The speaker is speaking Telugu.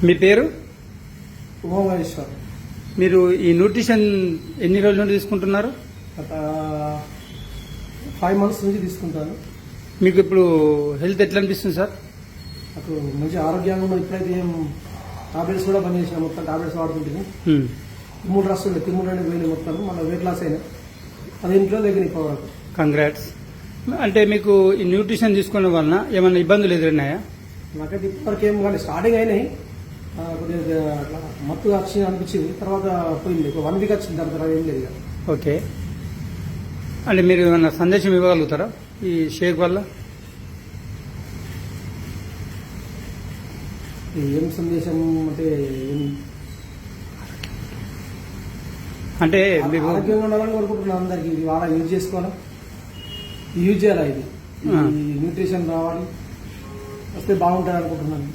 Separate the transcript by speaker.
Speaker 1: మీ పేరు?
Speaker 2: ఉమామహేశ్వర్.
Speaker 1: మీరు ఈ న్యూట్రిషన్ ఎన్ని రోజుల నుండి తీసుకుంటున్నారు?
Speaker 2: గత 5 months నుంచి తీసుకుంటాను.
Speaker 1: మీకు ఇప్పుడు హెల్త్ ఎట్లా అనిపిస్తుంది సార్?
Speaker 2: నాకు మంచి ఆరోగ్యంగా ఉన్నది. ఇప్పుడైతే ఏం టాబ్లెట్స్ కూడా బంద్ చేసిన, మొత్తం టాబ్లెట్స్ వాడుతుంటే తిమ్ముడు రాస్తుండే, తిమ్ముడు అంటే పోయినాయి మొత్తం. మన వెయిట్ లాస్ అయినా 10 దగ్గర ఇప్పుడు వరకు.
Speaker 1: కంగ్రాట్స్. అంటే మీకు ఈ న్యూట్రిషన్ తీసుకోవడం వలన ఏమైనా ఇబ్బందులు ఎదురైనాయా?
Speaker 2: నాకైతే ఇప్పటివరకు ఏం కానీ స్టార్టింగ్ అయినాయి, కొద్దిగా అట్లా మత్తుగా వచ్చింది అనిపించింది. తర్వాత పోయింది. 1 week వచ్చింది, దాని తర్వాత ఏం లేదు ఇక.
Speaker 1: ఓకే. అంటే మీరు ఏమైనా సందేశం ఇవ్వగలుగుతారా ఈ షేక్ వల్ల?
Speaker 2: ఏం సందేశం అంటే
Speaker 1: అంటే మీకు
Speaker 2: ఆరోగ్యంగా ఉండాలని కోరుకుంటున్నాను అందరికి. ఇది వాళ్ళ యూజ్ చేసుకోవాలా, యూజ్ చేయాలా, ఇది న్యూట్రిషన్ రావాలి, వస్తే బాగుంటుంది అనుకుంటున్నాను.